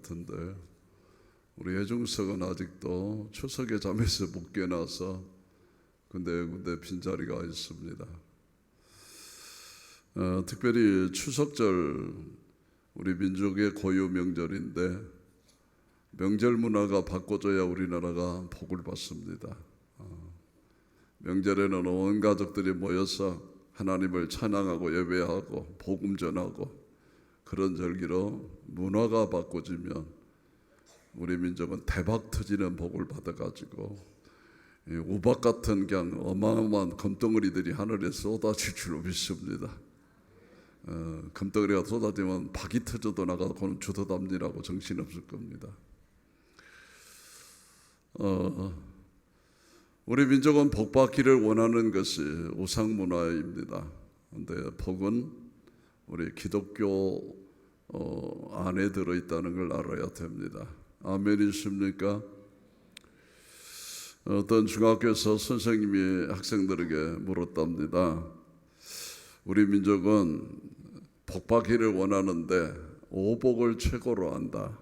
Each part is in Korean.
같은데 우리 해중석은 아직도 추석에 잠에서 못 깨어나서 군데군데 빈자리가 있습니다. 특별히 추석절 우리 민족의 고유 명절인데 명절 문화가 바꿔줘야 우리나라가 복을 받습니다. 명절에는 온 가족들이 모여서 하나님을 찬양하고 예배하고 복음 전하고 그런 절기로 문화가 바꿔지면 우리 민족은 대박 터지는 복을 받아가지고 우박 같은 그냥 어마어마한 금덩어리들이 하늘에 쏟아질 줄 믿습니다. 금덩어리가 쏟아지면 박이 터져도 나가고는 주워담니라고 정신없을 겁니다. 우리 민족은 복 받기를 원하는 것이 우상 문화입니다. 그런데 복은 우리 기독교 안에 들어있다는 걸 알아야 됩니다. 아멘이십니까? 어떤 중학교에서 선생님이 학생들에게 물었답니다. 우리 민족은 복 받기를 원하는데 오복을 최고로 한다.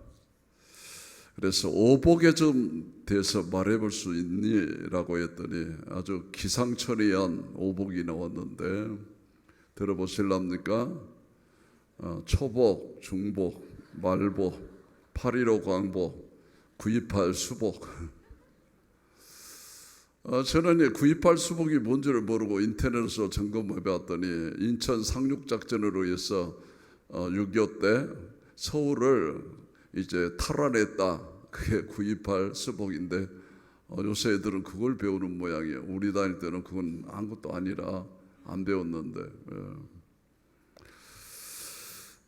그래서 오복에 좀 대해서 말해볼 수 있니? 라고 했더니 아주 기상천외한 오복이 나왔는데 들어보실랍니까? 초복, 중복, 말복, 8.15 광복, 9.28 수복. 저는 9.28 수복이 뭔지를 모르고 인터넷에서 점검해봤더니 인천 상륙작전으로 해서 6.25 때 서울을 이제 탈환했다. 그게 9.28 수복인데 요새 애들은 그걸 배우는 모양이에요. 우리 다닐 때는 그건 아무것도 아니라 안 배웠는데.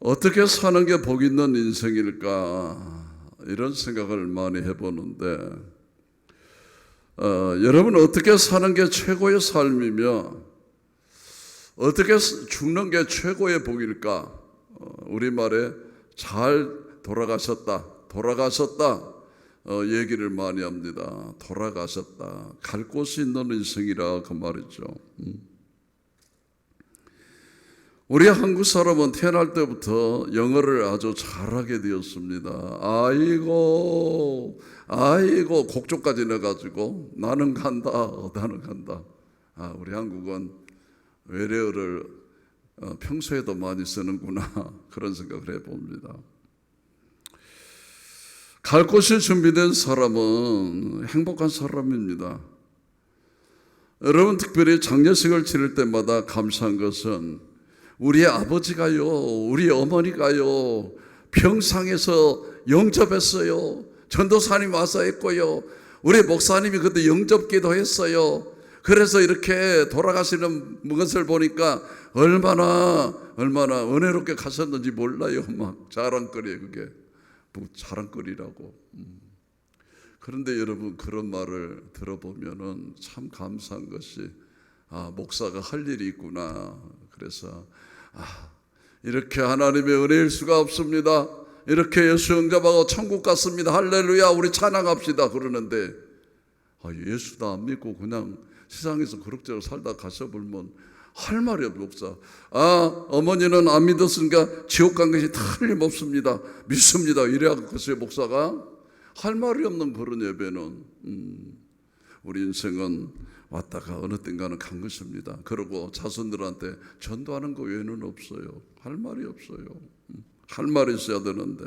어떻게 사는 게 복 있는 인생일까 이런 생각을 많이 해보는데 여러분 어떻게 사는 게 최고의 삶이며 어떻게 죽는 게 최고의 복일까? 우리말에 잘 돌아가셨다 얘기를 많이 합니다. 돌아가셨다. 갈 곳이 있는 인생이라 그 말이죠. 우리 한국 사람은 태어날 때부터 영어를 아주 잘하게 되었습니다. 아이고 곡조까지 넣어가지고 나는 간다. 우리 한국은 외래어를 평소에도 많이 쓰는구나 그런 생각을 해봅니다. 갈 곳이 준비된 사람은 행복한 사람입니다. 여러분 특별히 장례식을 치를 때마다 감사한 것은 우리 아버지가요, 우리 어머니가요, 평상에서 영접했어요. 전도사님 와서 했고요. 우리 목사님이 그때 영접기도 했어요. 그래서 이렇게 돌아가시는 것을 보니까 얼마나 은혜롭게 가셨는지 몰라요. 막 자랑거리예요, 그게. 자랑거리라고. 그런데 여러분 그런 말을 들어보면은 참 감사한 것이 목사가 할 일이 있구나. 그래서 이렇게 하나님의 은혜일 수가 없습니다. 이렇게 예수 영접하고 천국 갔습니다. 할렐루야 우리 찬양합시다 그러는데 예수도 안 믿고 그냥 세상에서 그럭저럭 살다 가셔보면 할 말이 없어. 목사 어머니는 안 믿었으니까 지옥 간 것이 틀림없습니다. 믿습니다. 이래야 그랬어요. 목사가 할 말이 없는 그런 예배는 우리 인생은 왔다가 어느 땐가는 간 것입니다. 그러고 자손들한테 전도하는 거 외에는 없어요. 할 말이 없어요. 할 말이 있어야 되는데.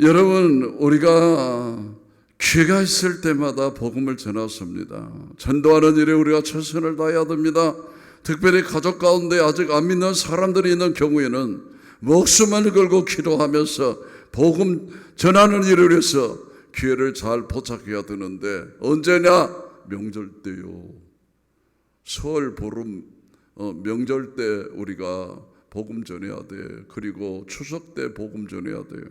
여러분 우리가 기회가 있을 때마다 복음을 전했습니다. 전도하는 일에 우리가 최선을 다해야 됩니다. 특별히 가족 가운데 아직 안 믿는 사람들이 있는 경우에는 목숨을 걸고 기도하면서 복음 전하는 일을 위해서 기회를 잘 포착해야 되는데 언제냐? 명절 때요. 설, 보름, 명절 때 우리가 복음 전해야 돼. 그리고 추석 때 복음 전해야 돼요.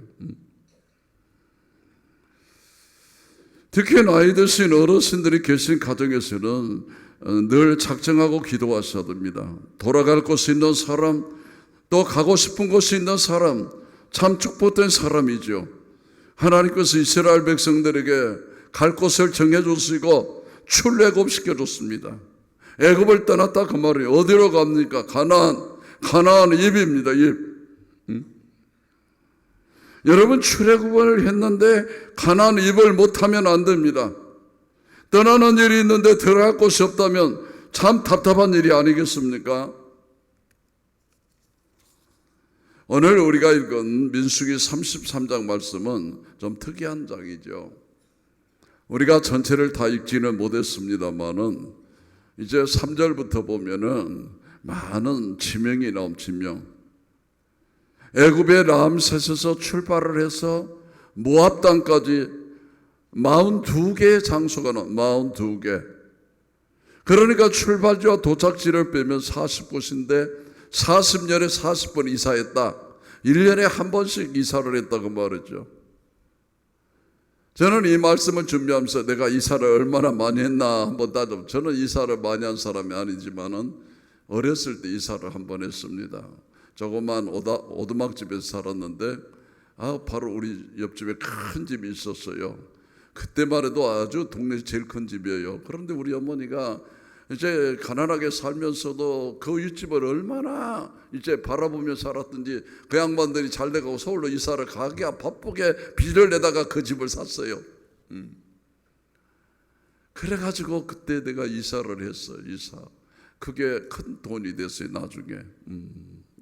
특히 나이 드신 어르신들이 계신 가정에서는 늘 작정하고 기도하셔야 됩니다. 돌아갈 곳이 있는 사람, 또 가고 싶은 곳이 있는 사람, 참 축복된 사람이죠. 하나님께서 이스라엘 백성들에게 갈 곳을 정해주시고 출애굽시켜 줬습니다. 애굽을 떠났다 그 말이에요. 어디로 갑니까? 가나안 입입니다. 입. 여러분, 출애굽을 했는데 가나안 입을 못하면 안 됩니다. 떠나는 일이 있는데 들어갈 곳이 없다면 참 답답한 일이 아니겠습니까? 오늘 우리가 읽은 민수기 33장 말씀은 좀 특이한 장이죠. 우리가 전체를 다 읽지는 못했습니다만은 이제 3절부터 보면은 많은 지명이 나옴. 지명. 애굽의 람셋에서 출발을 해서 모압 땅까지 42개의 장소가 나와. 42개. 그러니까 출발지와 도착지를 빼면 40곳인데 40년에 40번 이사했다. 1년에 한 번씩 이사를 했다고 말했죠. 저는 이 말씀을 준비하면서 내가 이사를 얼마나 많이 했나 한번 따져. 저는 이사를 많이 한 사람이 아니지만은 어렸을 때 이사를 한 번 했습니다. 조그만 오두막집에서 살았는데 바로 우리 옆집에 큰 집이 있었어요. 그때만 해도 아주 동네 제일 큰 집이에요. 그런데 우리 어머니가 이제 가난하게 살면서도 그 윗집을 얼마나 이제 바라보며 살았든지 그 양반들이 잘 돼가고 서울로 이사를 가기가 바쁘게 빚을 내다가 그 집을 샀어요. 그래가지고 그때 내가 이사를 했어요. 이사. 그게 큰 돈이 됐어요. 나중에.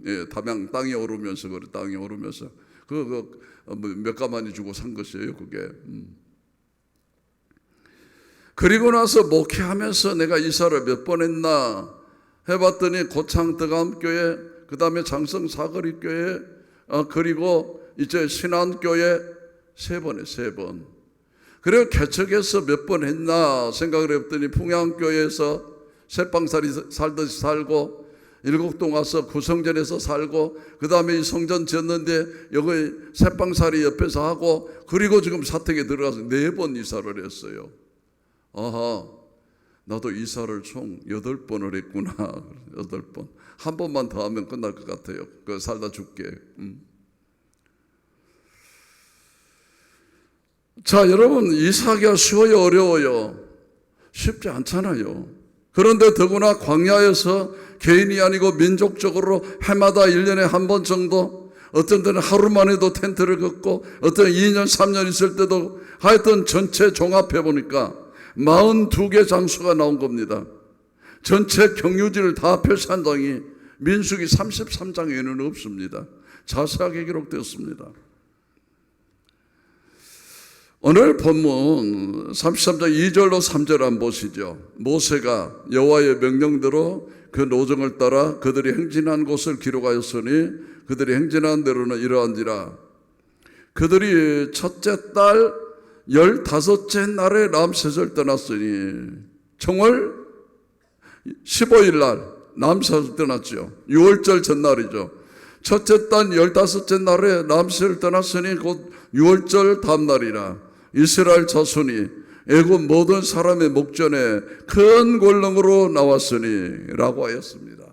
예, 담양 땅이 오르면서 그래. 땅이 오르면서 몇 가마니 주고 산 것이에요. 그게. 그리고 나서 목회하면서 내가 이사를 몇 번 했나 해봤더니 고창 덕암교회, 그 다음에 장성 사거리교회, 그리고 이제 신안교회 3번에 3번. 그리고 개척에서 몇 번 했나 생각을 해봤더니 풍양교회에서 새빵살이 살듯이 살고, 일곡동 와서 구성전에서 살고, 그 다음에 이 성전 지었는데 여기 새빵살이 옆에서 하고, 그리고 지금 사택에 들어가서 4번 이사를 했어요. 아하, 나도 이사를 총 8번을 했구나. 8번. 한 번만 더 하면 끝날 것 같아요. 그 살다 죽게. 자, 여러분, 이사하기가 쉬워요, 어려워요? 쉽지 않잖아요. 그런데 더구나 광야에서 개인이 아니고 민족적으로 해마다 1년에 한 번 정도, 어떤 때는 하루만 해도 텐트를 걷고, 어떤 2년, 3년 있을 때도 하여튼 전체 종합해 보니까 42개 장소가 나온 겁니다. 전체 경유지를 다 표시한 장이 민수기 33장에는 없습니다. 자세하게 기록되었습니다. 오늘 본문 33장 2절로 3절 한번 보시죠. 모세가 여호와의 명령대로 그 노정을 따라 그들이 행진한 곳을 기록하였으니 그들이 행진한 대로는 이러한지라. 그들이 첫째 달 15째 날에 람셋을 떠났으니 정월 15일 날 람셋을 떠났죠. 6월절 전날이죠. 첫째 달 15째 날에 람셋을 떠났으니 곧 6월절 다음 날이라. 이스라엘 자손이 애굽 모든 사람의 목전에 큰 권능으로 나왔으니 라고 하였습니다.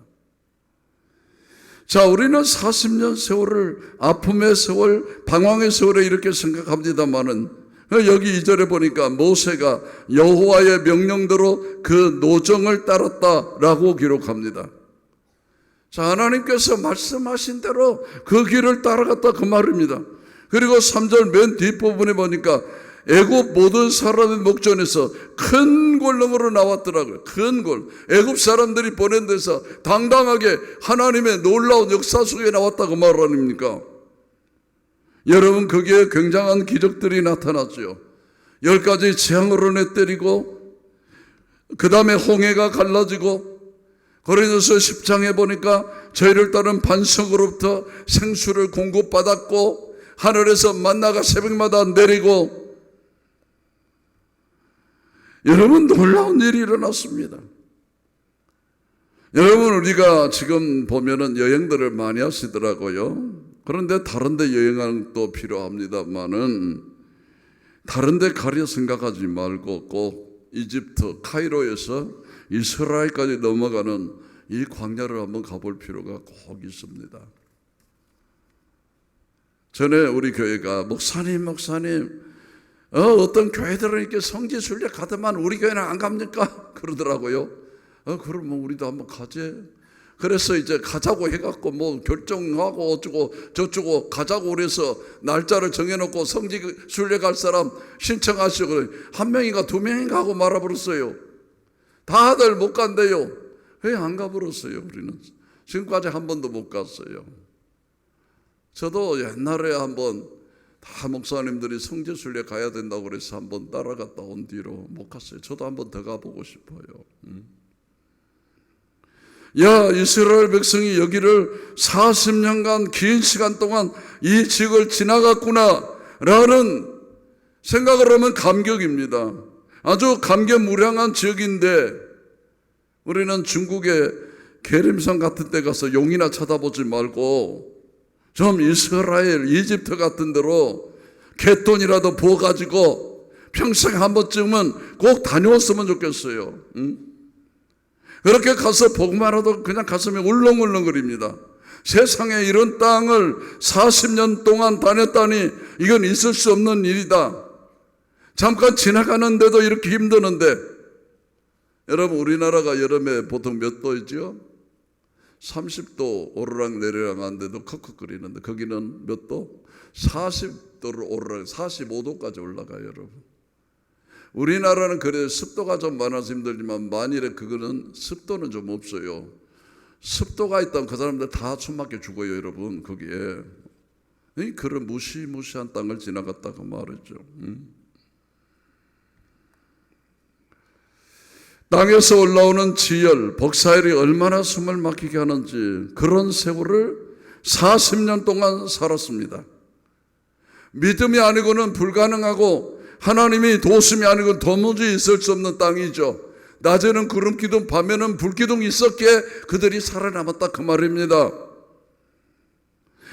자, 우리는 40년 세월을 아픔의 세월, 방황의 세월에 이렇게 생각합니다만은 여기 2절에 보니까 모세가 여호와의 명령대로 그 노정을 따랐다라고 기록합니다. 자, 하나님께서 말씀하신 대로 그 길을 따라갔다 그 말입니다. 그리고 3절 맨 뒷부분에 보니까 애굽 모든 사람의 목전에서 큰 권능으로 나왔더라고요. 큰 권. 애굽 사람들이 보낸 데서 당당하게 하나님의 놀라운 역사 속에 나왔다고 말 아닙니까? 여러분, 거기에 굉장한 기적들이 나타났죠. 10가지 재앙으로 내때리고, 그 다음에 홍해가 갈라지고, 고린도서 10장에 보니까 저희를 따른 반석으로부터 생수를 공급받았고, 하늘에서 만나가 새벽마다 내리고, 여러분, 놀라운 일이 일어났습니다. 여러분, 우리가 지금 보면은 여행들을 많이 하시더라고요. 그런데 다른 데 여행하는 것도 필요합니다만은 다른 데 가려 생각하지 말고 꼭 이집트 카이로에서 이스라엘까지 넘어가는 이 광야를 한번 가볼 필요가 꼭 있습니다. 전에 우리 교회가 목사님 어떤 교회들은 이렇게 성지 순례 가더만 우리 교회는 안 갑니까? 그러더라고요. 그러면 우리도 한번 가지. 그래서 이제 가자고 해갖고 뭐 결정하고 어쩌고 저쩌고 가자고 그래서 날짜를 정해놓고 성지 순례 갈 사람 신청하시고 한 명인가 두 명인가 하고 말아버렸어요. 다들 못 간대요. 왜 안 가버렸어요? 우리는 지금까지 한 번도 못 갔어요. 저도 옛날에 한번 다 목사님들이 성지 순례 가야 된다고 그래서 한번 따라갔다 온 뒤로 못 갔어요. 저도 한번 더 가보고 싶어요. 야, 이스라엘 백성이 여기를 40년간 긴 시간 동안 이 지역을 지나갔구나 라는 생각을 하면 감격입니다. 아주 감개무량한 지역인데 우리는 중국의 계림산 같은 데 가서 용이나 쳐다보지 말고 좀 이스라엘, 이집트 같은 데로 갯돈이라도 부어가지고 평생 한 번쯤은 꼭 다녀왔으면 좋겠어요. 그렇게 가서 보고만해도 그냥 가슴이 울렁울렁거립니다. 세상에 이런 땅을 40년 동안 다녔다니 이건 있을 수 없는 일이다. 잠깐 지나가는데도 이렇게 힘드는데, 여러분 우리나라가 여름에 보통 몇 도이죠? 30도 오르락 내리락 하는데도 컥컥거리는데 거기는 몇 도? 40도를 오르락 45도까지 올라가요. 여러분 우리나라는 그래 습도가 좀 많아서 힘들지만 만일에 그거는 습도는 좀 없어요. 습도가 있다면 그 사람들 다 숨막혀 죽어요. 여러분 거기에 그런 무시무시한 땅을 지나갔다고 말했죠. 땅에서 올라오는 지열, 복사열이 얼마나 숨을 막히게 하는지 그런 세월을 40년 동안 살았습니다. 믿음이 아니고는 불가능하고 하나님이 도우심이 아니고 도무지 있을 수 없는 땅이죠. 낮에는 구름기둥, 밤에는 불기둥이 있었기에 그들이 살아남았다 그 말입니다.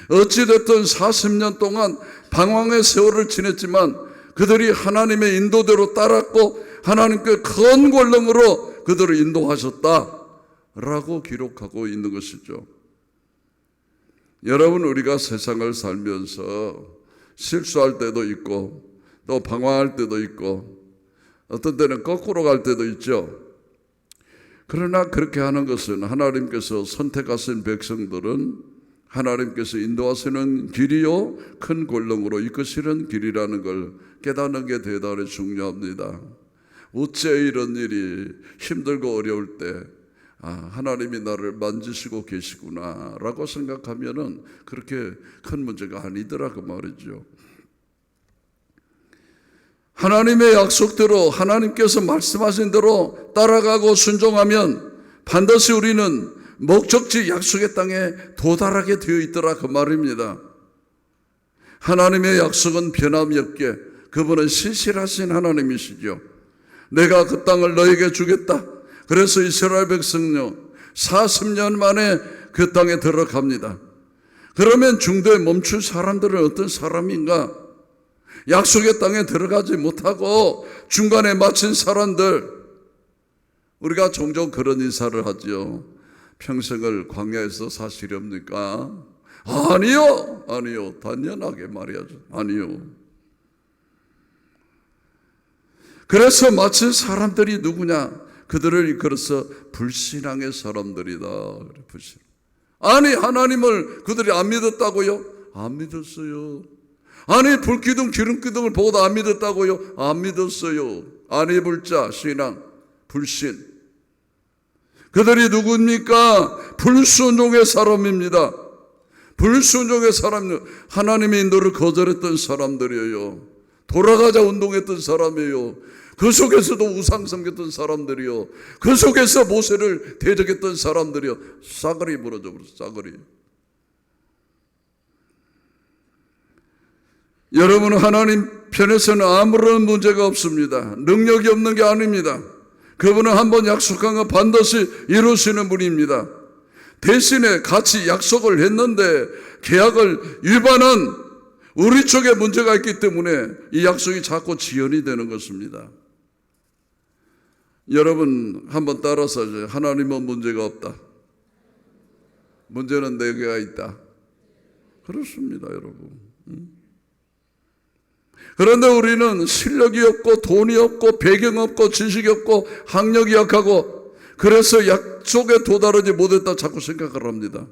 어찌됐든 40년 동안 방황의 세월을 지냈지만 그들이 하나님의 인도대로 따랐고 하나님께 큰 권능으로 그들을 인도하셨다라고 기록하고 있는 것이죠. 여러분 우리가 세상을 살면서 실수할 때도 있고 또 방황할 때도 있고 어떤 때는 거꾸로 갈 때도 있죠. 그러나 그렇게 하는 것은 하나님께서 선택하신 백성들은 하나님께서 인도하시는 길이요 큰 권능으로 이끄시는 길이라는 걸 깨닫는 게 대단히 중요합니다. 어째 이런 일이 힘들고 어려울 때 하나님이 나를 만지시고 계시구나 라고 생각하면은 그렇게 큰 문제가 아니더라 그 말이죠. 하나님의 약속대로 하나님께서 말씀하신 대로 따라가고 순종하면 반드시 우리는 목적지 약속의 땅에 도달하게 되어 있더라 그 말입니다. 하나님의 약속은 변함이 없게 그분은 신실하신 하나님이시죠. 내가 그 땅을 너에게 주겠다. 그래서 이스라엘 백성요 40년 만에 그 땅에 들어갑니다. 그러면 중도에 멈출 사람들은 어떤 사람인가? 약속의 땅에 들어가지 못하고 중간에 마친 사람들. 우리가 종종 그런 인사를 하죠. 평생을 광야에서 사시렵니까? 아니요, 아니요. 단연하게 말해야죠. 아니요. 그래서 마친 사람들이 누구냐? 그들을 이끌어서 불신앙의 사람들이다. 불신. 아니 하나님을 그들이 안 믿었다고요? 안 믿었어요. 아니 불기둥 기름기둥을 보고도 안 믿었다고요? 안 믿었어요. 안 입을 자 신앙 불신. 그들이 누구입니까? 불순종의 사람입니다. 불순종의 사람, 하나님의 인도를 거절했던 사람들이에요. 돌아가자 운동했던 사람이에요. 그 속에서도 우상 섬겼던 사람들이요. 그 속에서 모세를 대적했던 사람들이요. 싸그리 무너져 버렸어. 싸그리. 여러분 하나님 편에서는 아무런 문제가 없습니다. 능력이 없는 게 아닙니다. 그분은 한번 약속한 거 반드시 이루시는 분입니다. 대신에 같이 약속을 했는데 계약을 위반한 우리 쪽에 문제가 있기 때문에 이 약속이 자꾸 지연이 되는 것입니다. 여러분 한번 따라서 하나님은 문제가 없다. 문제는 내게가 있다. 그렇습니다, 여러분. 그런데 우리는 실력이 없고 돈이 없고 배경 없고 지식이 없고 학력이 약하고 그래서 약속에 도달하지 못했다 자꾸 생각을 합니다.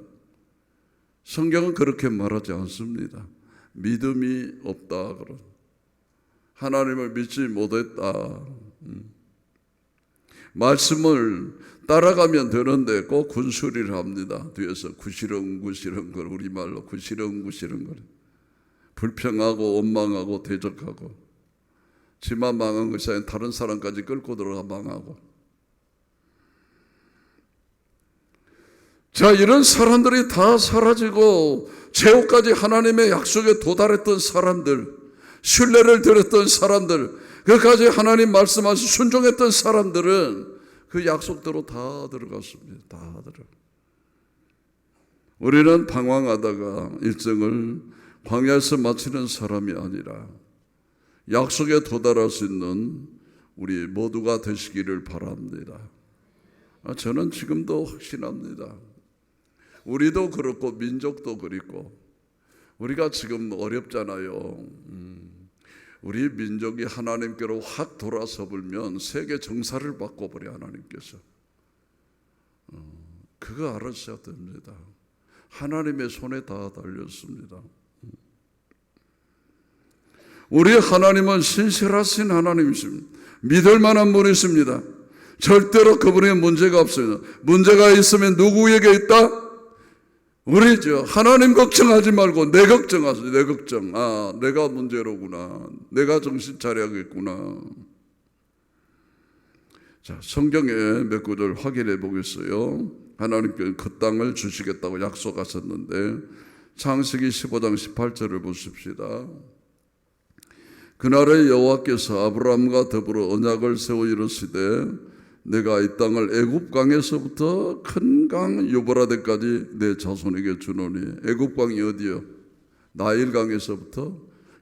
성경은 그렇게 말하지 않습니다. 믿음이 없다. 하나님을 믿지 못했다. 말씀을 따라가면 되는데 꼭 군소리를 합니다. 뒤에서 구시렁구시렁 걸, 우리말로 구시렁구시렁 걸. 불평하고 원망하고 대적하고, 지만 망한 것이 아닌 다른 사람까지 끌고 들어가 망하고. 자, 이런 사람들이 다 사라지고 최후까지 하나님의 약속에 도달했던 사람들, 신뢰를 드렸던 사람들, 그까지 하나님 말씀하신 순종했던 사람들은 그 약속대로 다 들어갔습니다. 다 들어. 우리는 방황하다가 일정을 광야에서 마치는 사람이 아니라 약속에 도달할 수 있는 우리 모두가 되시기를 바랍니다. 저는 지금도 확신합니다. 우리도 그렇고 민족도 그렇고 우리가 지금 어렵잖아요. 우리 민족이 하나님께로 확 돌아서 불면 세계 정사를 바꿔버려 하나님께서. 그거 알아셔야 됩니다. 하나님의 손에 다 달렸습니다. 우리 하나님은 신실하신 하나님이십니다. 믿을 만한 분이십니다. 절대로 그분에 문제가 없어요. 문제가 있으면 누구에게 있다? 우리죠. 하나님 걱정하지 말고 내 걱정하세요. 내 걱정. 아, 내가 문제로구나. 내가 정신 차려야겠구나. 자, 성경의 몇 구절 확인해 보겠어요. 하나님께서 그 땅을 주시겠다고 약속하셨는데 창세기 15장 18절을 보십시다. 그날에 여호와께서 아브라함과 더불어 언약을 세워 이르시되 내가 이 땅을 애굽 강에서부터 큰 강 유브라데까지 내 자손에게 주노니. 애굽 강이 어디요? 나일 강에서부터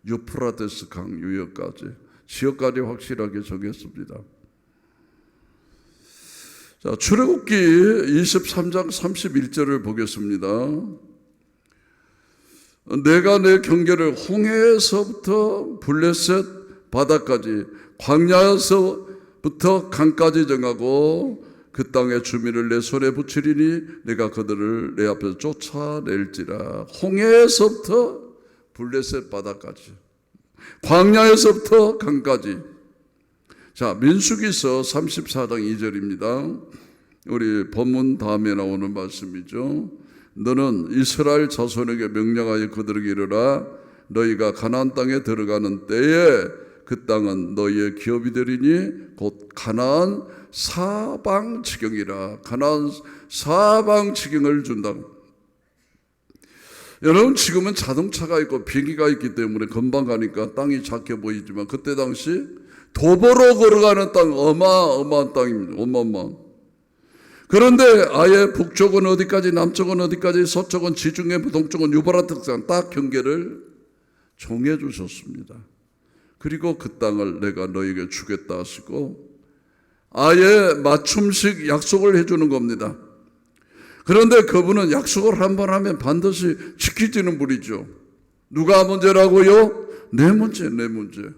유프라테스 강 유역까지, 지역까지 확실하게 정했습니다. 자, 출애굽기 23장 31절을 보겠습니다. 내가 내 경계를 홍해에서부터 블레셋 바다까지, 광야에서부터 강까지 정하고 그 땅의 주민을 내 손에 붙이리니 내가 그들을 내 앞에서 쫓아낼지라. 홍해에서부터 블레셋 바다까지, 광야에서부터 강까지. 자, 민수기서 34장 2절입니다. 우리 본문 다음에 나오는 말씀이죠. 너는 이스라엘 자손에게 명령하여 그들에게 이르라. 너희가 가나안 땅에 들어가는 때에 그 땅은 너희의 기업이 되리니 곧 가나안 사방 지경이라. 가나안 사방 지경을 준다. 여러분, 지금은 자동차가 있고 비행기가 있기 때문에 금방 가니까 땅이 작게 보이지만 그때 당시 도보로 걸어가는 땅, 어마어마한 땅입니다. 어마어마한. 그런데 아예 북쪽은 어디까지, 남쪽은 어디까지, 서쪽은 지중해, 동쪽은 유브라데스 딱 경계를 정해 주셨습니다. 그리고 그 땅을 내가 너에게 주겠다 하시고 아예 맞춤식 약속을 해주는 겁니다. 그런데 그분은 약속을 한번 하면 반드시 지키지는 분이죠. 누가 문제라고요? 내 문제, 내 문제.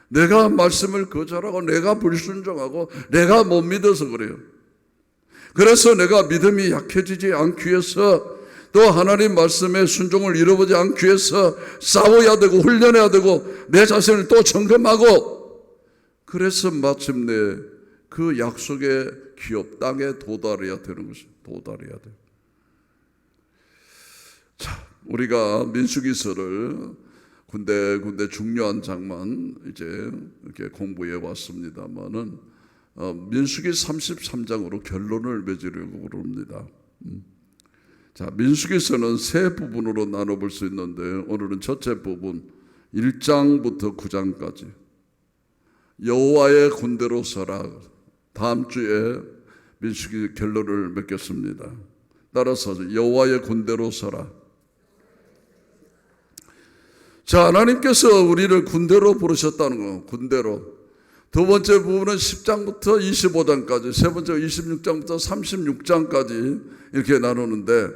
내가 말씀을 거절하고 내가 불순종하고 내가 못 믿어서 그래요. 그래서 내가 믿음이 약해지지 않기 위해서, 또 하나님 말씀에 순종을 잃어보지 않기 위해서 싸워야 되고 훈련해야 되고 내 자신을 또 점검하고, 그래서 마침내 그 약속의 기업 땅에 도달해야 되는 것입니다. 도달해야 돼요. 자, 우리가 민수기서를 군데 중요한 장만 이제 이렇게 공부해 왔습니다만은 민수기 33장으로 결론을 맺으려고 그럽니다. 자, 민수기서는 세 부분으로 나눠볼 수 있는데 오늘은 첫째 부분 1장부터 9장까지 여호와의 군대로 서라. 다음 주에 민수기 결론을 맺겠습니다. 따라서 여호와의 군대로 서라. 자, 하나님께서 우리를 군대로 부르셨다는 거, 군대로. 두 번째 부분은 10장부터 25장까지, 세 번째 26장부터 36장까지 이렇게 나누는데,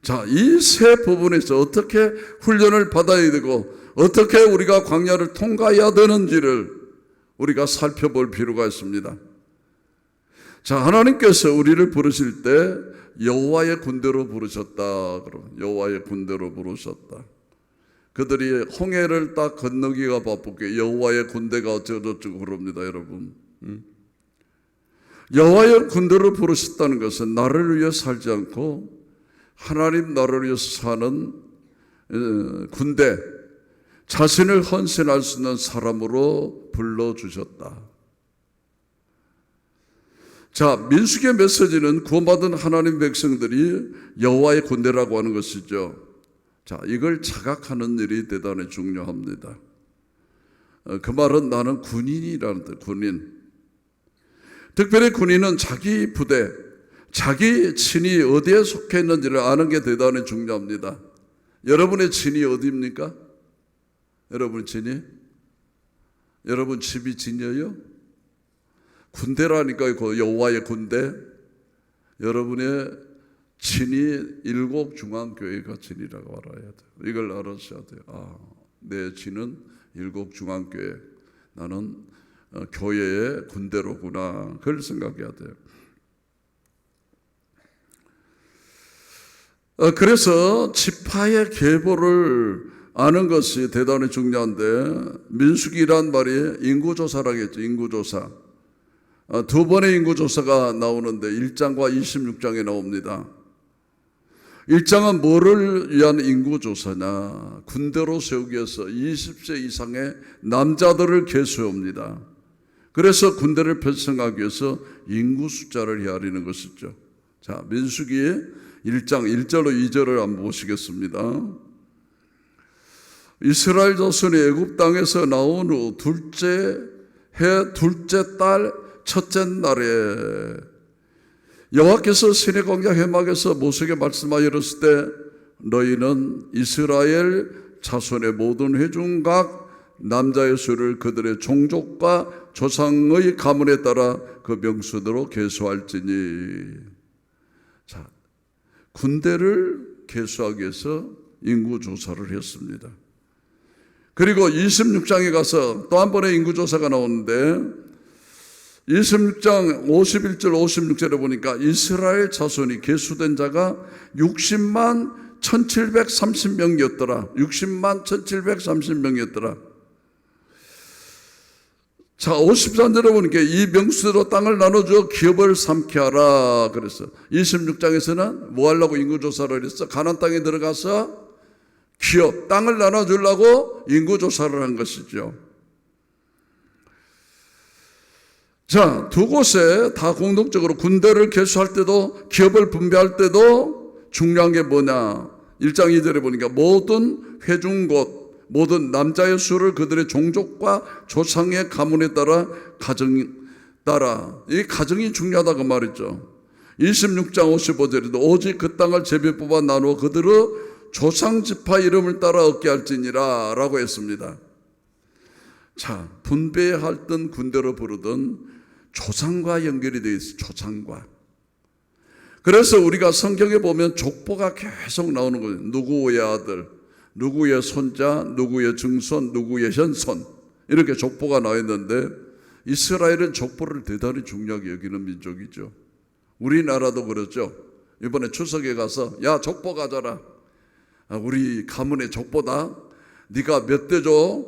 자, 이 세 부분에서 어떻게 훈련을 받아야 되고 어떻게 우리가 광야를 통과해야 되는지를 우리가 살펴볼 필요가 있습니다. 자, 하나님께서 우리를 부르실 때 여호와의 군대로 부르셨다. 여호와의 군대로 부르셨다. 그들이 홍해를 딱 건너기가 바쁘게 여호와의 군대가 어쩌고저쩌고 그럽니다, 여러분. 여호와의 군대로 부르셨다는 것은 나를 위해 살지 않고 하나님 나라를 위해서 사는 군대, 자신을 헌신할 수 있는 사람으로 불러주셨다. 자, 민수기의 메시지는 구원받은 하나님 백성들이 여호와의 군대라고 하는 것이죠. 자, 이걸 자각하는 일이 대단히 중요합니다. 그 말은 나는 군인이라는 뜻, 군인. 특별히 군인은 자기 부대, 자기 친이 어디에 속해 있는지를 아는 게 대단히 중요합니다. 여러분의 친이 어디입니까? 여러분 친이? 여러분 집이 진이에요? 군대라니까요. 그 여호와의 군대. 여러분의 친이 일곡중앙교회가 친이라고 알아야 돼요. 이걸 알아셔야 돼요. 아, 내 친은 일곡중앙교회. 나는 교회의 군대로구나. 그걸 생각해야 돼요. 그래서 지파의 계보를 아는 것이 대단히 중요한데, 민수기란 말이 인구조사라겠죠. 인구조사. 두 번의 인구조사가 나오는데 1장과 26장에 나옵니다. 1장은 뭐를 위한 인구조사냐? 군대로 세우기 위해서 20세 이상의 남자들을 계수합니다. 그래서 군대를 편성하기 위해서 인구 숫자를 헤아리는 것이죠. 자, 민수기의 1장 1절로 2절을 한번 보시겠습니다. 이스라엘 자손이 애굽 땅에서 나온 후 둘째 해 둘째 달 첫째 날에 여호와께서 시내 광야 회막에서 모세에게 말씀하여 이르실 때 너희는 이스라엘 자손의 모든 회중각 남자의 수를 그들의 종족과 조상의 가문에 따라 그 명수대로 계수할지니. 자, 군대를 계수하기 위해서 인구조사를 했습니다. 그리고 26장에 가서 또 한 번의 인구조사가 나오는데 26장 51절 56절에 보니까 이스라엘 자손이 계수된 자가 60만 1730명이었더라. 60만 1730명이었더라. 자, 53절에 보니까 이 명수대로 땅을 나눠줘 기업을 삼게 하라. 그래서 26장에서는 뭐 하려고 인구조사를 했어? 가나안 땅에 들어가서 기업, 땅을 나눠주려고 인구조사를 한 것이죠. 자, 두 곳에 다 공동적으로 군대를 개수할 때도 기업을 분배할 때도 중요한 게 뭐냐? 1장 2절에 보니까 모든 회중곳, 모든 남자의 수를 그들의 종족과 조상의 가문에 따라 이 가정이 중요하다고 말했죠. 26장 55절에도 오직 그 땅을 제비 뽑아 나누어 그들의 조상 지파 이름을 따라 얻게 할지니라 라고 했습니다. 자, 분배할 땐 군대로 부르던 조상과 연결이 되어 있어요. 조상과. 그래서 우리가 성경에 보면 족보가 계속 나오는 거예요. 누구의 아들, 누구의 손자, 누구의 증손, 누구의 현손, 이렇게 족보가 나와 있는데 이스라엘은 족보를 대단히 중요하게 여기는 민족이죠. 우리나라도 그렇죠. 이번에 추석에 가서 야, 족보 가져라. 우리 가문의 족보다. 네가 몇 대죠?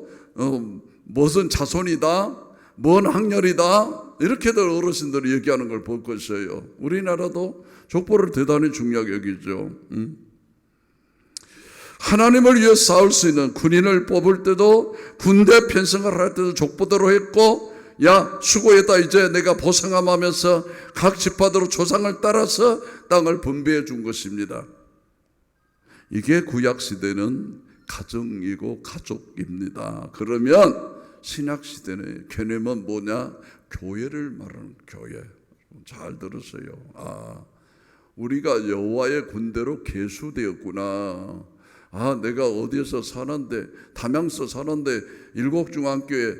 무슨 자손이다? 뭔 학렬이다? 이렇게들 어르신들이 얘기하는 걸 볼 것이에요. 우리나라도 족보를 대단히 중요하게 여기죠. 하나님을 위해 싸울 수 있는 군인을 뽑을 때도 군대 편성을 할 때도 족보대로 했고, 야, 수고했다. 이제 내가 보상함하면서 각 지파대로 조상을 따라서 땅을 분배해 준 것입니다. 이게 구약시대는 가정이고 가족입니다. 그러면 신약시대는 개념은 뭐냐? 교회를 말하는 교회. 잘 들으세요. 아, 우리가 여호와의 군대로 계수되었구나. 아, 내가 어디에서 사는데, 담양서 사는데 일곡중앙교회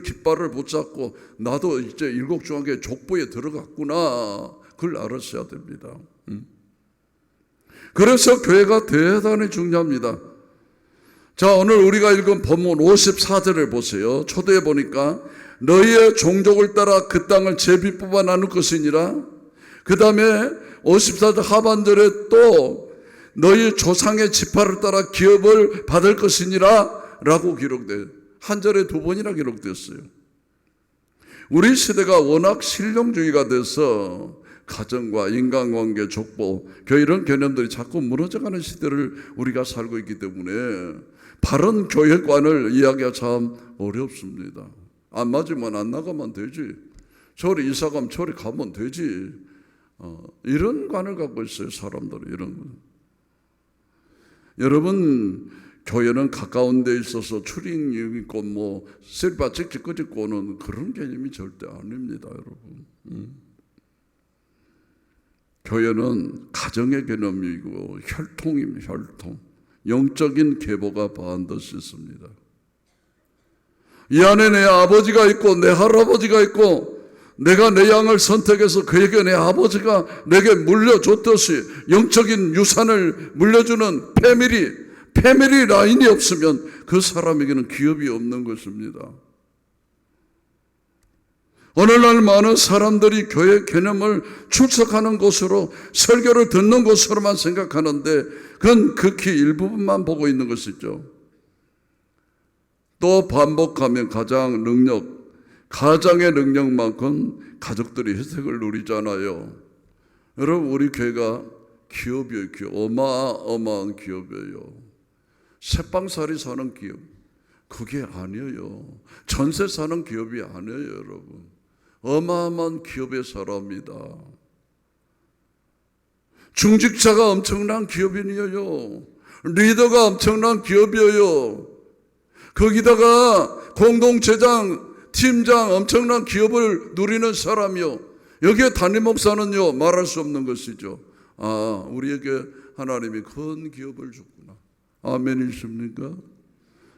깃발을 붙잡고 나도 이제 일곡중앙교회 족보에 들어갔구나. 그걸 알았어야 됩니다. 그래서 교회가 대단히 중요합니다. 자, 오늘 우리가 읽은 본문 54절을 보세요. 초대해 보니까 너희의 종족을 따라 그 땅을 제비 뽑아 나눌 것이니라. 그 다음에 54절 하반절에 또 너희 조상의 지파를 따라 기업을 받을 것이니라 라고 기록돼요. 한 절에 두 번이나 기록됐어요. 우리 시대가 워낙 실용주의가 돼서 가정과 인간관계, 족보, 이런 개념들이 자꾸 무너져가는 시대를 우리가 살고 있기 때문에 바른 교회관을 이야기가 참 어렵습니다. 안 맞으면 안 나가면 되지. 저리 이사 가면 저리 가면 되지. 이런 관을 갖고 있어요, 사람들은. 이런 거. 여러분, 교회는 가까운 데 있어서 출입 있고 뭐 셀바 찍찍 끄집고 오는 그런 개념이 절대 아닙니다, 여러분. 교회는 가정의 개념이고 혈통입니다, 혈통. 영적인 계보가 반드시 있습니다. 이 안에 내 아버지가 있고 내 할아버지가 있고 내가 내 양을 선택해서 그에게 내 아버지가 내게 물려줬듯이 영적인 유산을 물려주는 패밀리 라인이 없으면 그 사람에게는 기업이 없는 것입니다. 오늘날 많은 사람들이 교회 개념을 출석하는 곳으로 설교를 듣는 곳으로만 생각하는데 그건 극히 일부분만 보고 있는 것이죠. 또 반복하면 가장의 능력만큼 가족들이 혜택을 누리잖아요. 여러분, 우리 교회가 기업이에요. 기업. 어마어마한 기업이에요. 새빵살이 사는 기업, 그게 아니에요. 전세 사는 기업이 아니에요, 여러분. 어마어마한 기업의 사람입니다. 중직자가 엄청난 기업인이에요. 리더가 엄청난 기업이에요. 거기다가 공동체장, 팀장, 엄청난 기업을 누리는 사람이요. 여기에 담임 목사는요, 말할 수 없는 것이죠. 우리에게 하나님이 큰 기업을 줬구나. 아멘이십니까?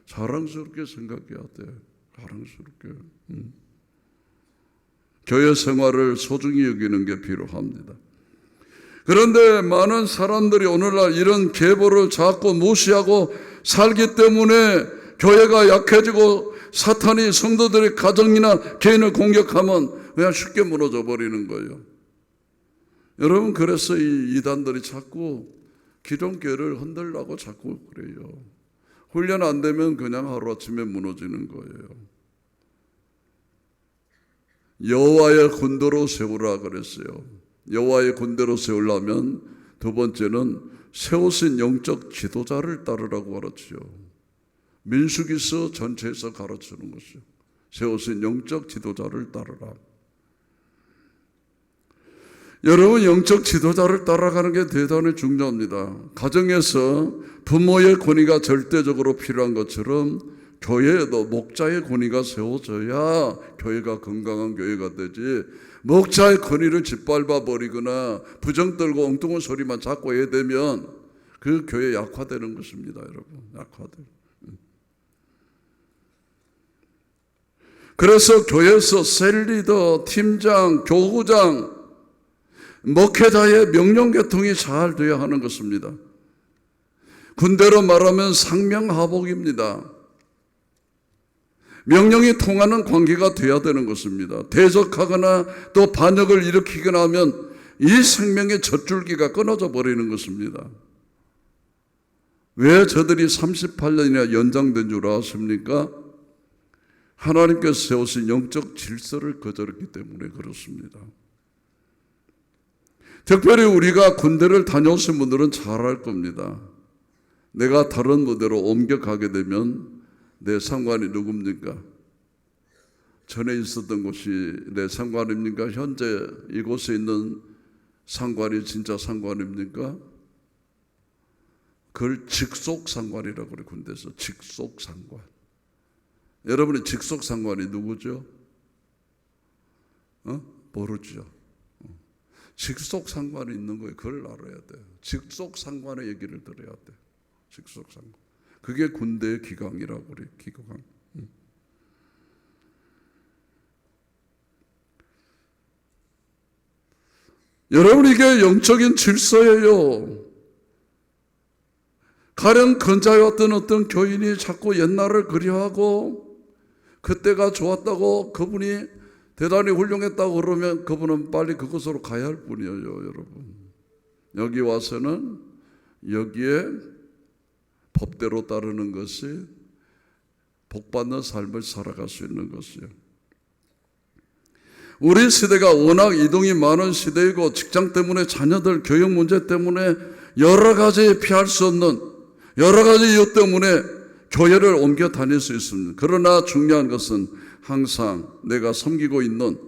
자랑스럽게 생각해야 돼요. 자랑스럽게. 교회 생활을 소중히 여기는 게 필요합니다. 그런데 많은 사람들이 오늘날 이런 계보를 자꾸 무시하고 살기 때문에 교회가 약해지고 사탄이 성도들의 가정이나 개인을 공격하면 그냥 쉽게 무너져 버리는 거예요. 여러분, 그래서 이 이단들이 자꾸 기존교회를 흔들라고 자꾸 그래요. 훈련 안 되면 그냥 하루아침에 무너지는 거예요. 여호와의 군대로 세우라 그랬어요. 여호와의 군대로 세우려면 두 번째는 세우신 영적 지도자를 따르라고 가르치죠. 민수기서 전체에서 가르치는 것이죠. 세우신 영적 지도자를 따르라. 여러분, 영적 지도자를 따라가는 게 대단히 중요합니다. 가정에서 부모의 권위가 절대적으로 필요한 것처럼 교회에도 목자의 권위가 세워져야 교회가 건강한 교회가 되지, 목자의 권위를 짓밟아 버리거나 부정 떨고 엉뚱한 소리만 자꾸 해야 되면 그 교회 약화되는 것입니다, 여러분. 약화돼요. 그래서 교회에서 셀리더, 팀장, 교구장, 목회자의 명령계통이 잘 되어야 하는 것입니다. 군대로 말하면 상명하복입니다. 명령이 통하는 관계가 되어야 되는 것입니다. 대적하거나 또 반역을 일으키거나 하면 이 생명의 젖줄기가 끊어져 버리는 것입니다. 왜 저들이 38년이나 연장된 줄 아십니까? 하나님께서 세우신 영적 질서를 거절했기 때문에 그렇습니다. 특별히 우리가 군대를 다녀오신 분들은 잘 알 겁니다. 내가 다른 부대로 옮겨가게 되면 내 상관이 누굽니까? 전에 있었던 곳이 내 상관입니까? 현재 이곳에 있는 상관이 진짜 상관입니까? 그걸 직속상관이라고 그래요. 군대에서 직속상관. 여러분의 직속상관이 누구죠? 모르죠. 직속상관이 있는 거예요. 그걸 알아야 돼요. 직속상관의 얘기를 들어야 돼요. 직속상관. 그게 군대의 기강이라고 그래요. 기강. 여러분, 이게 영적인 질서예요. 가령 근자였던 어떤 교인이 자꾸 옛날을 그리워하고 그때가 좋았다고 그분이 대단히 훌륭했다고 그러면 그분은 빨리 그곳으로 가야 할 뿐이에요, 여러분. 여기 와서는 여기에 법대로 따르는 것이 복받는 삶을 살아갈 수 있는 것이에요. 우리 시대가 워낙 이동이 많은 시대이고 직장 때문에 자녀들 교육 문제 때문에 여러 가지 피할 수 없는 여러 가지 이유 때문에 교회를 옮겨 다닐 수 있습니다. 그러나 중요한 것은 항상 내가 섬기고 있는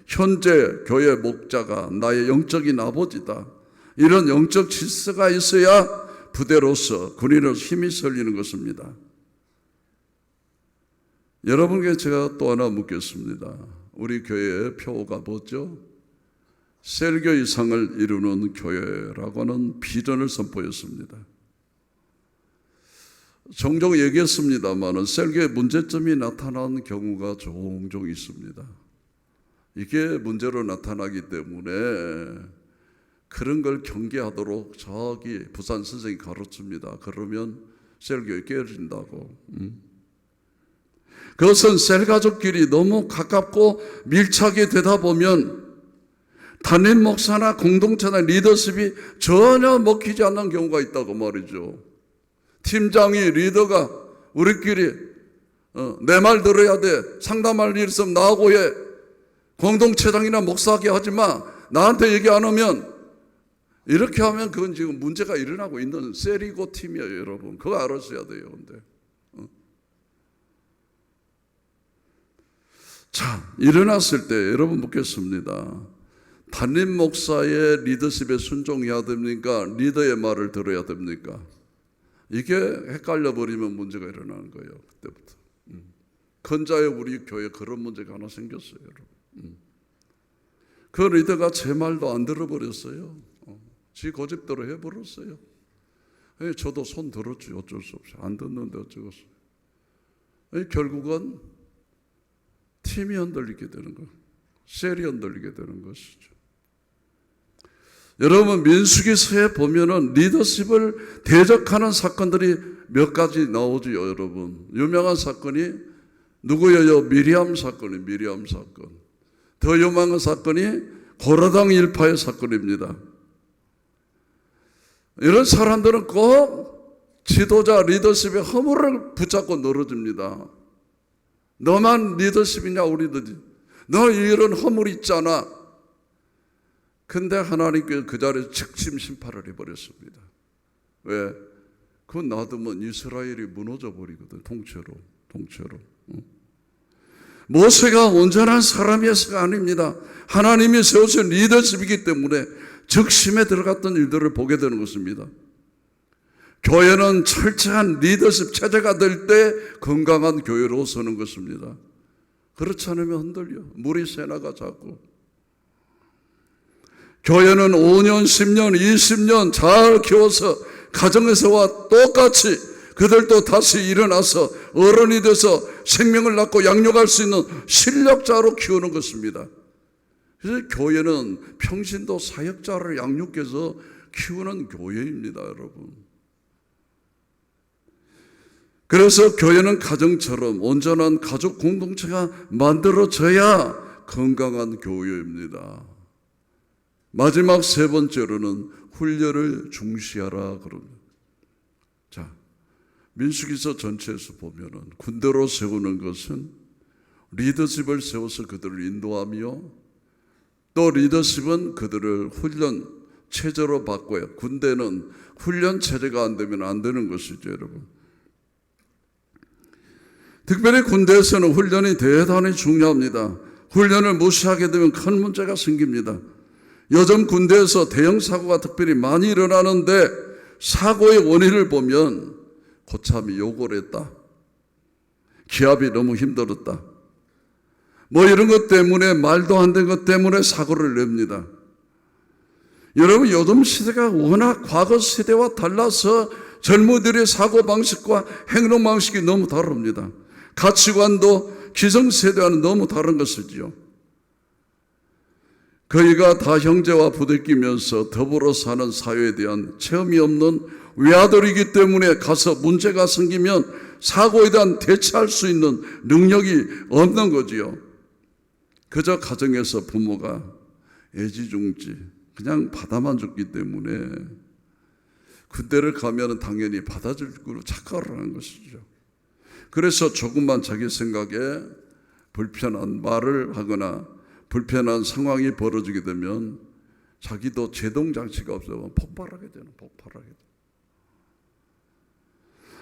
현재 교회 목자가 나의 영적인 아버지다. 이런 영적 질서가 있어야 부대로서 군인으로서 힘이 설리는 것입니다. 여러분께 제가 또 하나 묻겠습니다. 우리 교회의 표어가 뭐죠? 셀교 이상을 이루는 교회라고 하는 비전을 선포했습니다. 종종 얘기했습니다만 셀교의 문제점이 나타나는 경우가 종종 있습니다. 이게 문제로 나타나기 때문에 그런 걸 경계하도록 저기 부산 선생이 가르칩니다. 그러면 셀교에 깨어진다고. 그것은 셀 가족끼리 너무 가깝고 밀착이 되다 보면 담임 목사나 공동체나 리더십이 전혀 먹히지 않는 경우가 있다고 말이죠. 팀장이 리더가 우리끼리 내 말 들어야 돼. 상담할 일 있으면 나하고 해. 공동체장이나 목사하게 하지 마. 나한테 얘기 안 하면 이렇게 하면 그건 지금 문제가 일어나고 있는 셀이고 팀이에요, 여러분. 그거 알아셔야 돼요. 근데 자, 일어났을 때 여러분 묻겠습니다. 담임 목사의 리더십에 순종해야 됩니까? 리더의 말을 들어야 됩니까? 이게 헷갈려 버리면 문제가 일어나는 거예요. 그때부터. 근자에 우리 교회에 그런 문제가 하나 생겼어요, 여러분. 그 리더가 제 말도 안 들어버렸어요. 지 고집대로 해버렸어요. 저도 손 들었지, 어쩔 수 없이. 안 듣는데 어쩌겠어요. 결국은 팀이 흔들리게 되는 거예요. 셀이 흔들리게 되는 것이죠. 여러분, 민수기서에 보면은 리더십을 대적하는 사건들이 몇 가지 나오죠, 여러분. 유명한 사건이 누구예요? 미리암 사건이 미리암 사건. 더 유명한 사건이 고라당 일파의 사건입니다. 이런 사람들은 꼭 지도자 리더십의 허물을 붙잡고 늘어집니다. 너만 리더십이냐 우리들이. 너 이런 허물이 있잖아. 근데 하나님께서 그 자리에서 즉심 심판을 해버렸습니다. 왜? 그건 놔두면 이스라엘이 무너져 버리거든. 통째로. 모세가 온전한 사람이어서가 아닙니다. 하나님이 세우신 리더십이기 때문에 적심에 들어갔던 일들을 보게 되는 것입니다. 교회는 철저한 리더십 체제가 될 때 건강한 교회로 서는 것입니다. 그렇지 않으면 흔들려. 물이 새나가 자꾸. 교회는 5년, 10년, 20년 잘 키워서 가정에서와 똑같이 그들도 다시 일어나서 어른이 돼서 생명을 낳고 양육할 수 있는 실력자로 키우는 것입니다. 그래서 교회는 평신도 사역자를 양육해서 키우는 교회입니다, 여러분. 그래서 교회는 가정처럼 온전한 가족 공동체가 만들어져야 건강한 교회입니다. 마지막 세 번째로는 훈련을 중시하라 그럽니다. 자, 민수기서 전체에서 보면은 군대로 세우는 것은 리더십을 세워서 그들을 인도하며 또 리더십은 그들을 훈련 체제로 바꿔요. 군대는 훈련 체제가 안 되면 안 되는 것이죠, 여러분. 특별히 군대에서는 훈련이 대단히 중요합니다. 훈련을 무시하게 되면 큰 문제가 생깁니다. 요즘 군대에서 대형 사고가 특별히 많이 일어나는데 사고의 원인을 보면 고참이 욕을 했다. 기압이 너무 힘들었다. 뭐 이런 것 때문에 말도 안 되는 것 때문에 사고를 냅니다. 여러분, 요즘 시대가 워낙 과거 시대와 달라서 젊은이들의 사고방식과 행동방식이 너무 다릅니다. 가치관도 기성세대와는 너무 다른 것이지요. 그이가 다 형제와 부대끼면서 더불어 사는 사회에 대한 체험이 없는 외아들이기 때문에 가서 문제가 생기면 사고에 대한 대처할 수 있는 능력이 없는 거지요. 그저 가정에서 부모가 애지중지 그냥 받아만 줬기 때문에 군대를 가면 당연히 받아줄 거로 착각을 하는 것이죠. 그래서 조금만 자기 생각에 불편한 말을 하거나 불편한 상황이 벌어지게 되면 자기도 제동장치가 없어서 폭발하게 되는.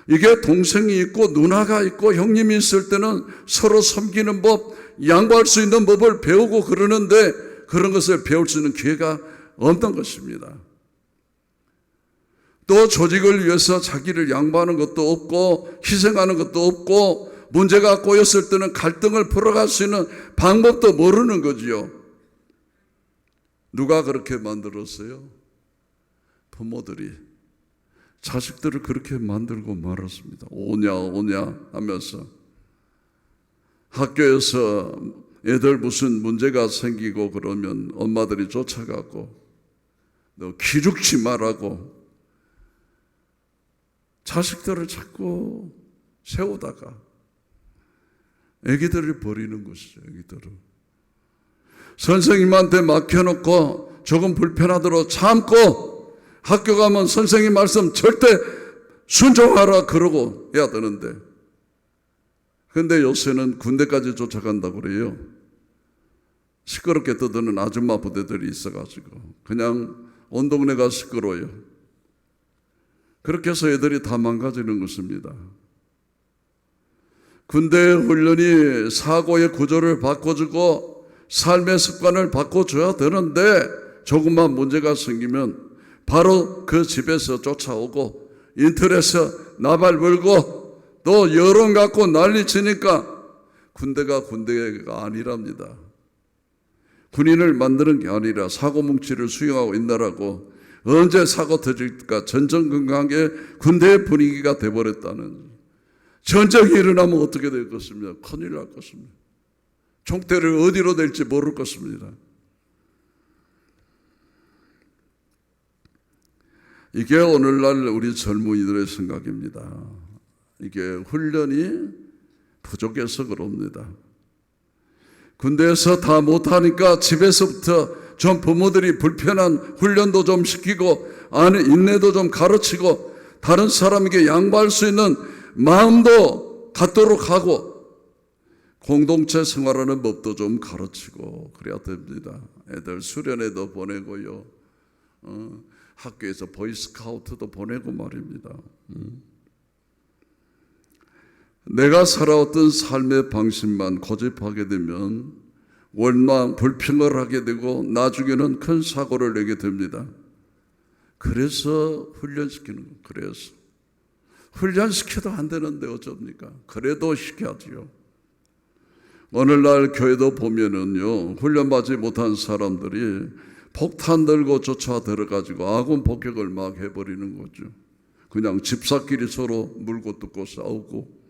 이게 동생이 있고 누나가 있고 형님이 있을 때는 서로 섬기는 법, 양보할 수 있는 법을 배우고 그러는데 그런 것을 배울 수 있는 기회가 없는 것입니다. 또 조직을 위해서 자기를 양보하는 것도 없고 희생하는 것도 없고 문제가 꼬였을 때는 갈등을 풀어갈 수 있는 방법도 모르는 거지요. 누가 그렇게 만들었어요? 부모들이 자식들을 그렇게 만들고 말았습니다. 오냐 하면서 학교에서 애들 무슨 문제가 생기고 그러면 엄마들이 쫓아가고 너 기죽지 말라고 자식들을 자꾸 세우다가 애기들을 버리는 것이죠. 애기들을 선생님한테 맡겨놓고 조금 불편하도록 참고 학교 가면 선생님 말씀 절대 순종하라 그러고 해야 되는데, 근데 요새는 군대까지 쫓아간다고 그래요. 시끄럽게 떠드는 아줌마 부대들이 있어가지고 그냥 온 동네가 시끄러워요. 그렇게 해서 애들이 다 망가지는 것입니다. 군대 훈련이 사고의 구조를 바꿔주고 삶의 습관을 바꿔줘야 되는데 조금만 문제가 생기면 바로 그 집에서 쫓아오고 인터넷에서 나발 불고 또 여론 갖고 난리치니까 군대가 아니랍니다. 군인을 만드는 게 아니라 사고뭉치를 수용하고 있나라고 언제 사고 터질까 전전긍긍하게 군대의 분위기가 돼버렸다는. 전쟁이 일어나면 어떻게 될 것입니까? 큰일 날 것입니다. 총대를 어디로 댈지 모를 것입니다. 이게 오늘날 우리 젊은이들의 생각입니다. 이게 훈련이 부족해서 그럽니다. 군대에서 다 못하니까 집에서부터 좀 부모들이 불편한 훈련도 좀 시키고 인내도 좀 가르치고 다른 사람에게 양보할 수 있는 마음도 갖도록 하고 공동체 생활하는 법도 좀 가르치고 그래야 됩니다. 애들 수련회도 보내고요. 학교에서 보이스카우트도 보내고 말입니다. 내가 살아왔던 삶의 방식만 고집하게 되면 원망, 불평을 하게 되고 나중에는 큰 사고를 내게 됩니다. 그래서 훈련시키는 거예요. 그래서 훈련시켜도 안 되는데 어쩝니까? 그래도 시켜야지요. 오늘날 교회도 보면은요, 훈련받지 못한 사람들이 폭탄 들고 쫓아 들어가지고 아군 폭격을 막 해버리는 거죠. 그냥 집사끼리 서로 물고 뜯고 싸우고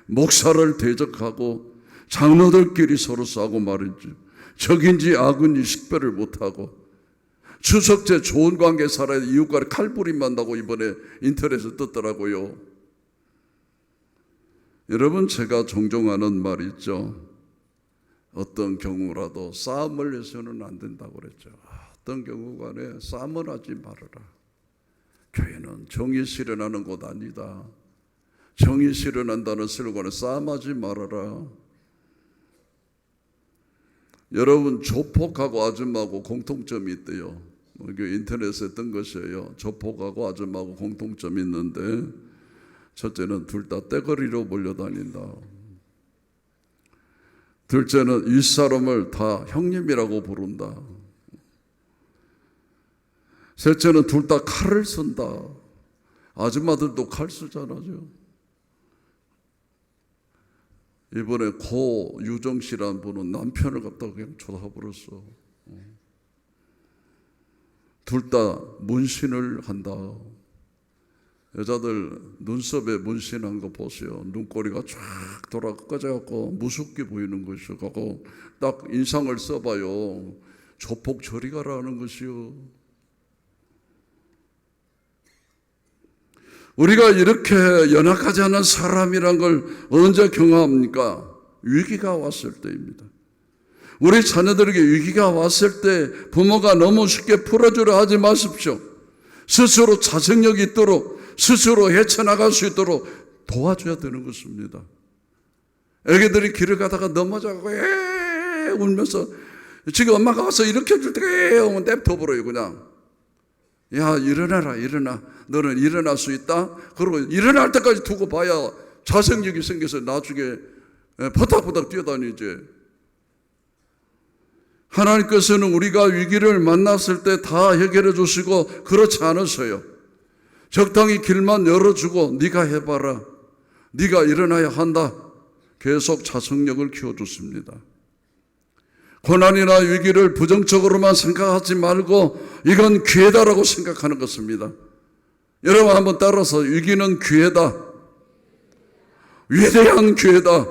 목사를 대적하고 장로들끼리 서로 싸우고 말이죠. 적인지 악인지 식별을 못하고 추석제 좋은 관계 살아야 이웃과를 칼부림만 나고 이번에 인터넷에 떴더라고요. 여러분, 제가 종종 하는 말 있죠. 어떤 경우라도 싸움을 해서는 안 된다고 그랬죠. 어떤 경우 간에 싸움을 하지 말아라. 교회는 정의 실현하는 곳 아니다. 정의 실현한다는 슬로건에 싸움하지 말아라. 여러분, 조폭하고 아줌마하고 공통점이 있대요. 인터넷에 뜬 것이에요. 조폭하고 아줌마하고 공통점이 있는데 첫째는 둘 다 떼거리로 몰려다닌다. 둘째는 윗사람을 다 형님이라고 부른다. 셋째는 둘 다 칼을 쓴다. 아줌마들도 칼 쓰잖아요. 이번에 고 유정 씨라는 분은 남편을 갖다가 그냥 쳐다버렸어. 둘 다 문신을 한다. 여자들 눈썹에 문신한 거 보세요. 눈꼬리가 쫙 돌아 꺼져갖고 무섭게 보이는 것이고 딱 인상을 써봐요. 조폭 저리 가라는 것이요. 우리가 이렇게 연약하지 않은 사람이란 걸 언제 경험합니까? 위기가 왔을 때입니다. 우리 자녀들에게 위기가 왔을 때 부모가 너무 쉽게 풀어주려 하지 마십시오. 스스로 자생력이 있도록, 스스로 헤쳐나갈 수 있도록 도와줘야 되는 것입니다. 애기들이 길을 가다가 넘어져가고 울면서 지금 엄마가 와서 이렇게 해줄 때 오면 냅둬버려요. 그냥 야, 일어나라, 일어나. 너는 일어날 수 있다. 그리고 일어날 때까지 두고 봐야 자생력이 생겨서 나중에 포닥포닥 뛰어다니지. 하나님께서는 우리가 위기를 만났을 때 다 해결해 주시고 그렇지 않으세요. 적당히 길만 열어주고 네가 해봐라. 네가 일어나야 한다. 계속 자생력을 키워줬습니다. 고난이나 위기를 부정적으로만 생각하지 말고 이건 기회다라고 생각하는 것입니다. 여러분 한번 따라서 위기는 기회다. 위대한 기회다.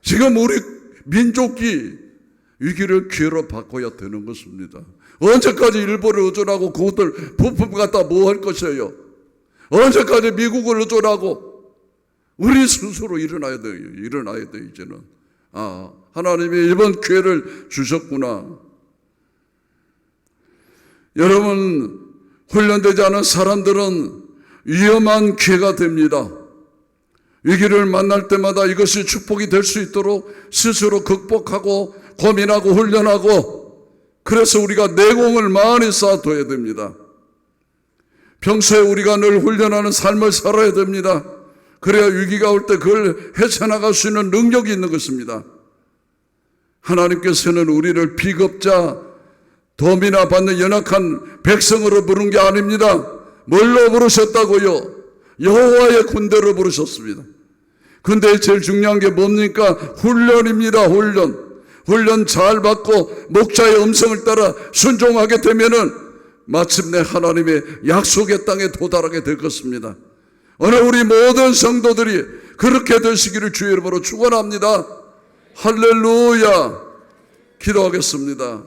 지금 우리 민족이 위기를 기회로 바꿔야 되는 것입니다. 언제까지 일본을 의존하고 그것들 부품 갖다 뭐 할 것이에요? 언제까지 미국을 의존하고 우리 스스로 일어나야 돼요. 일어나야 돼요. 이제는. 하나님이 이번 기회를 주셨구나. 여러분, 훈련되지 않은 사람들은 위험한 기회가 됩니다. 위기를 만날 때마다 이것이 축복이 될 수 있도록 스스로 극복하고 고민하고 훈련하고, 그래서 우리가 내공을 많이 쌓아둬야 됩니다. 평소에 우리가 늘 훈련하는 삶을 살아야 됩니다. 그래야 위기가 올 때 그걸 헤쳐나갈 수 있는 능력이 있는 것입니다. 하나님께서는 우리를 비겁자, 도미나 받는 연약한 백성으로 부른 게 아닙니다. 뭘로 부르셨다고요? 여호와의 군대로 부르셨습니다. 근데 제일 중요한 게 뭡니까? 훈련입니다. 훈련 잘 받고 목자의 음성을 따라 순종하게 되면은 마침내 하나님의 약속의 땅에 도달하게 될 것입니다. 오늘 우리 모든 성도들이 그렇게 되시기를 주의 이름으로 축원합니다. 할렐루야. 기도하겠습니다.